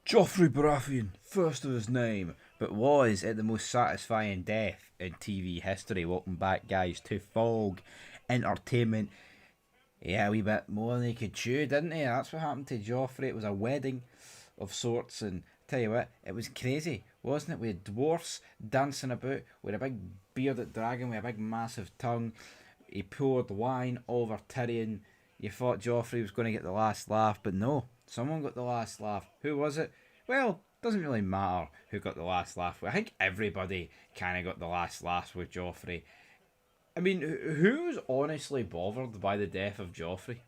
Joffrey Baratheon, first of his name, but was it the most satisfying death in TV history? Welcome back, guys, to Fog Entertainment. Yeah, a wee bit more than he could chew, didn't he? That's what happened to Joffrey. It was a wedding of sorts, and tell you what, it was crazy, wasn't it? We had dwarfs dancing about with a big bearded dragon with a big massive tongue. He poured wine over Tyrion. You thought Joffrey was going to get the last laugh, but no, someone got the last laugh. Who was it? Well, doesn't really matter who got the last laugh. I think everybody kind of got the last laugh with Joffrey. I mean, who's honestly bothered by the death of Joffrey?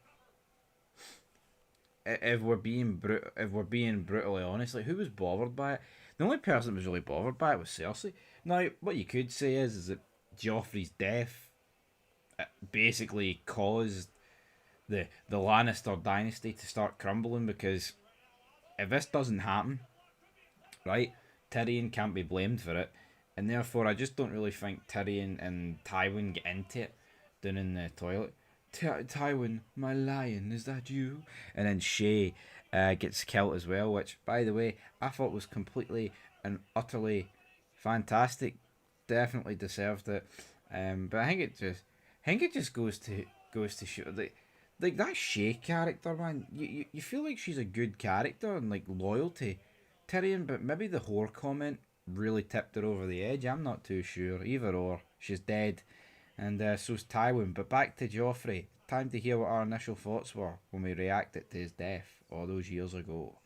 If we're being brutally honest, like, who was bothered by it? The only person that was really bothered by it was Cersei. Now, what you could say is that Joffrey's death basically caused the Lannister dynasty to start crumbling, because if this doesn't happen, right, Tyrion can't be blamed for it, and therefore I just don't really think Tyrion and Tywin get into it down in the toilet. Tywin, my lion, is that you? And then Shay gets killed as well, which, by the way, I thought was completely and utterly fantastic. Definitely deserved it. But I think it just goes to show like that Shay character, man. You feel like she's a good character and like loyal to Tyrion, but maybe the whore comment really tipped her over the edge. I'm not too sure. Either or, she's dead, and so's Tywin. But back to Joffrey. Time to hear what our initial thoughts were when we reacted to his death all those years ago.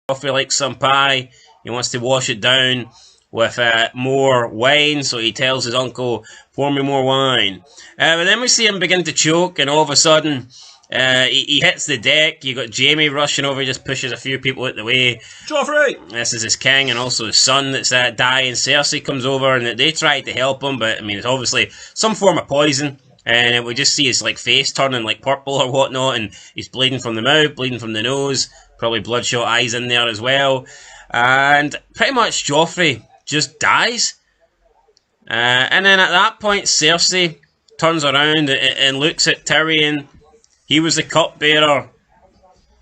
Joffrey likes some pie. He wants to wash it down with more wine, so he tells his uncle, pour me more wine. But then we see him begin to choke, and all of a sudden, he hits the deck. You got Jaime rushing over, he just pushes a few people out the way. Joffrey! This is his king, and also his son that's dying. Cersei comes over, and they try to help him, but I mean, it's obviously some form of poison. And we just see his like face turning like purple or whatnot, and he's bleeding from the mouth, bleeding from the nose, probably bloodshot eyes in there as well. And pretty much Joffrey just dies. And then at that point, Cersei turns around and looks at Tyrion. He was the cupbearer.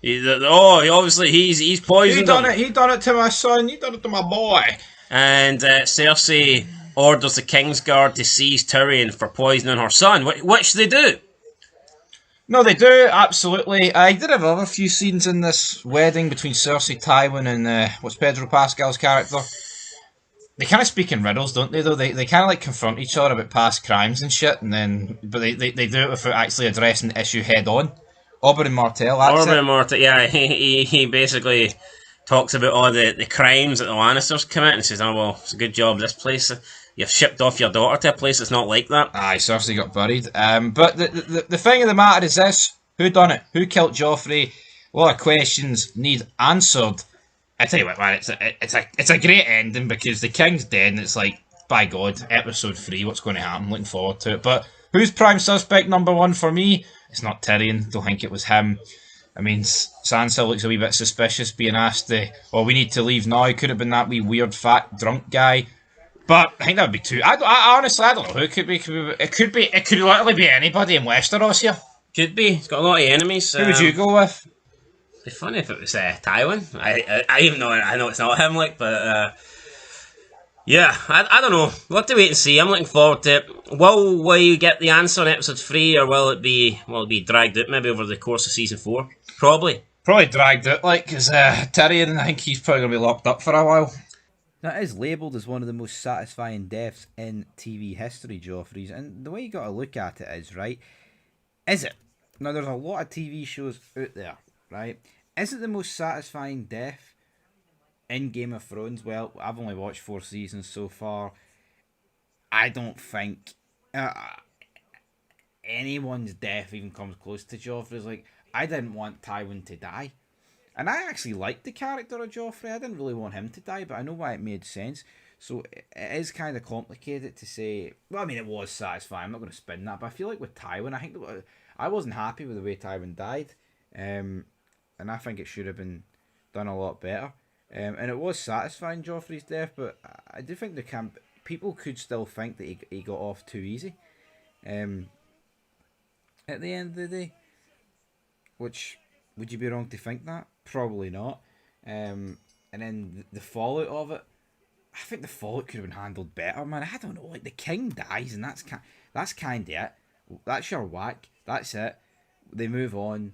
Obviously he's poisoned He done him. it. He done it to my son. He done it to my boy. And Cersei orders the Kingsguard to seize Tyrion for poisoning her son, which they do. No, they do, absolutely. I did have other few scenes in this wedding between Cersei, Tywin, and what's Pedro Pascal's character. They kind of speak in riddles, don't they? Though they kind of like confront each other about past crimes and shit, and then but they do it without actually addressing the issue head on. Oberyn Martell, that's Oberyn it. Martell, yeah, he basically talks about all the crimes that the Lannisters commit and says, oh, well, it's a good job this place. You've shipped off your daughter to a place that's not like that. Aye, Cersei got buried. But the thing of the matter is this: who done it? Who killed Joffrey? A lot of questions need answered. I tell you what, man, it's a great ending because the king's dead, and it's like, by God, episode 3, what's going to happen? Looking forward to it. But who's prime suspect number 1 for me? It's not Tyrion. Don't think it was him. I mean, Sansa looks a wee bit suspicious, being asked, we need to leave now. Could have been that wee weird fat drunk guy. But I think that would be too. I honestly, I don't know who it could be. It could literally be anybody in Westeros here. Could be. He's got a lot of enemies. Who would you go with? It'd be funny if it was Tywin. I even know it's not him, like, but yeah, I don't know. We'll have to wait and see. I'm looking forward to it. Will we get the answer in episode 3, or will it be dragged out maybe over the course of season 4? Probably Dragged out, like, because Tyrion, I think he's probably going to be locked up for a while. That is labelled as one of the most satisfying deaths in TV history, Joffrey's, and the way you got to look at it is, right, is it? Now, there's a lot of TV shows out there, right? Is it the most satisfying death in Game of Thrones? Well, I've only watched 4 seasons so far. I don't think anyone's death even comes close to Joffrey's. Like, I didn't want Tywin to die. And I actually liked the character of Joffrey. I didn't really want him to die, but I know why it made sense. So it is kind of complicated to say. Well, I mean, it was satisfying. I'm not going to spin that, but I feel like with Tywin, I wasn't happy with the way Tywin died, and I think it should have been done a lot better. And it was satisfying, Joffrey's death, but I do think people could still think that he got off too easy. At the end of the day, which would you be wrong to think that? Probably not. And and then the fallout of it. I think the fallout could have been handled better, man. I don't know. Like the king dies, and that's kind of it. That's your whack. That's it. They move on.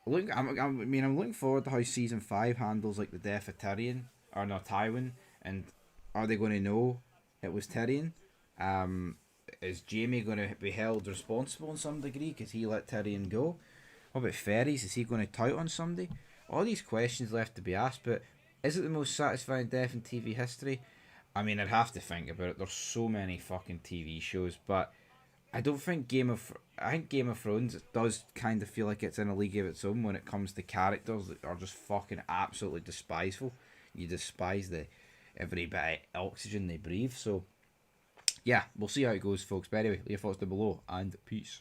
I'm looking forward to how season 5 handles like the death of Tyrion or no Tywin, and are they going to know it was Tyrion? Is Jaime going to be held responsible in some degree because he let Tyrion go? What about Ferries? Is he going to tout on somebody? All these questions left to be asked, but is it the most satisfying death in TV history? I mean, I'd have to think about it. There's so many fucking TV shows, but I don't think I think Game of Thrones does kind of feel like it's in a league of its own when it comes to characters that are just fucking absolutely despiseful. You despise every bit of oxygen they breathe. So, yeah, we'll see how it goes, folks. But anyway, leave your thoughts down below, and peace.